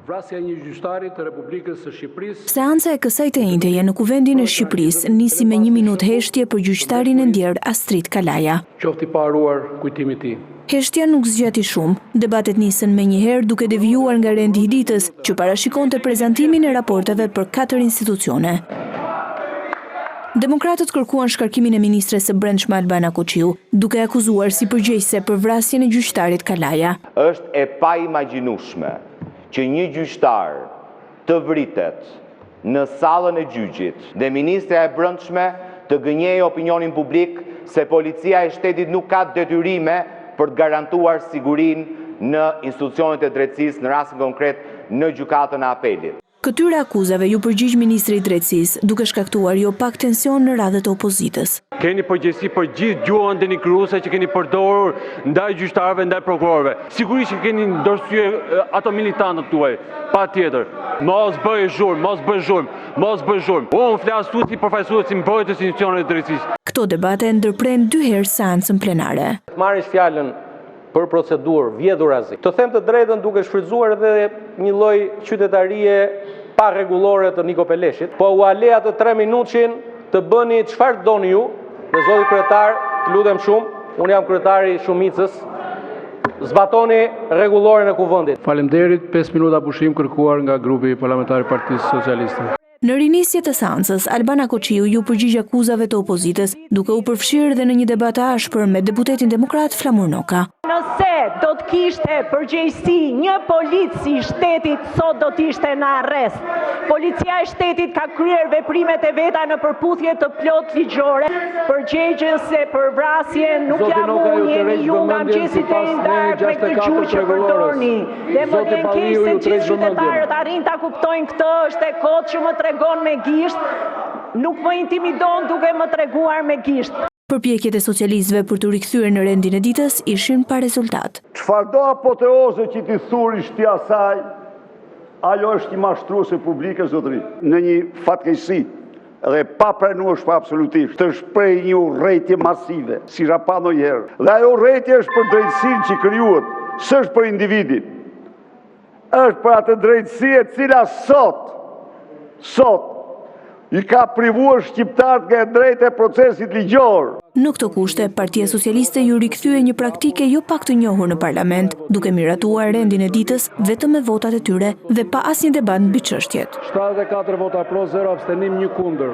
Vrasja e një gjyqtari të Republikës së Shqipërisë. Seanca e kësaj të njëjtëje në Kuvendin e Shqipërisë nisi me 1 minutë heshtje për gjyqtarin e ndjerë Astrid Kalaja. Qofti pa haruar kujtimi i tij. Heshtja nuk zgjati shumë. Debatet nisën menjëherë duke devijuar nga rendi i ditës, që parashikonte prezantimin e raporteve për 4 institucione. Demokratët kërkuan shkarkimin e ministres së Brendshme Albana Koqiu, duke akuzuar si përgjegjëse për vrasjen e gjyqtarit Kalaja. Është e paimagjinueshme që një gjyqtar të vritet në sallën e gjyqit dhe ministra e Brendshme të gënjejë opinionin publik se policia e shtetit nuk ka detyrime për të garantuar sigurinë në institucionet e drejtësisë, në rastin konkret në gjykatën e apelit. Këtyre akuzave ju përgjigj ministri i drejtësisë, duke shkaktuar jo pak tension në radhët e opozitës. Keni përgjegjësi për gjithë gjuhën denigruse që keni përdorur ndaj gjyqtarëve, ndaj prokurorëve. Sigurisht që keni ndërsyer ato militantët tuaj, patjetër. Mos bëj zhurmë. Unë flas tu si përfaqësues i mbrojtjes së institucioneve të drejtësisë. Këto debate ndërpren 2 herë seancën plenare. Marrish fjalën për procedurë vjedhurazi. Të them të drejtën duke shfrytzuar edhe një lloj qytetarie pa rregullore të Niko Peleshit, po u ale atë 3 minutshin të bëni çfarë doni ju, dhe zoti kryetar, të lutem shumë, unë jam kryetari i shumicës, zbatoni rregulloren e kuvendit. Faleminderit, 5 minuta pushim kërkuar nga grupi parlamentar i Partisë Socialiste. Në rinisje të seancës, Albana Koqiu ju përgjigj akuzave të opozitës, duke u përfshirë dhe në një debat të ashpër me deputetin demokrat Flamur Noka. Nëse do të kishte përgjegjësi një polic i shtetit, sot do të ishte në arrest. Policia e shtetit ka kryer veprimet e veta në përputhje të plot ligjore. Përgjegjëse për vrasje nuk jam unë, jeni ju nga mëngjesit e ndarë me këtë gjuhë që përdorni. Dhe më vjen keq se gjithë qytetarët arrin ta kuptojnë këtë, është e kot që më tregon me gisht, nuk më intimidon duke më treguar me gisht. Përpjekjet e socialistëve për të rikthyer në rendin e ditës ishin pa rezultat. Çfarëdo apoteoze që ti thurish ti asaj, ajo është një mashtruese publike, zotëri. Në një fatkeqësi dhe pa pranueshme absolutisht, të shpreh një urrëtie masive, si rapa ndonjëherë. Dhe ajo urrëtie është për drejtësinë që krijohet, s'është për individin. Është për atë drejtësi e cila sot i ka privuar shqiptarët nga e drejtë e procesit ligjor. Në këto kushte, Partia Socialiste ju rikthye një praktike jo pak të njohur në parlament, duke miratuar rendin e ditës vetëm me votat e tyre dhe pa asnjë debat mbi çështjet. 74 vota pro, 0 abstenim, 1 kundër.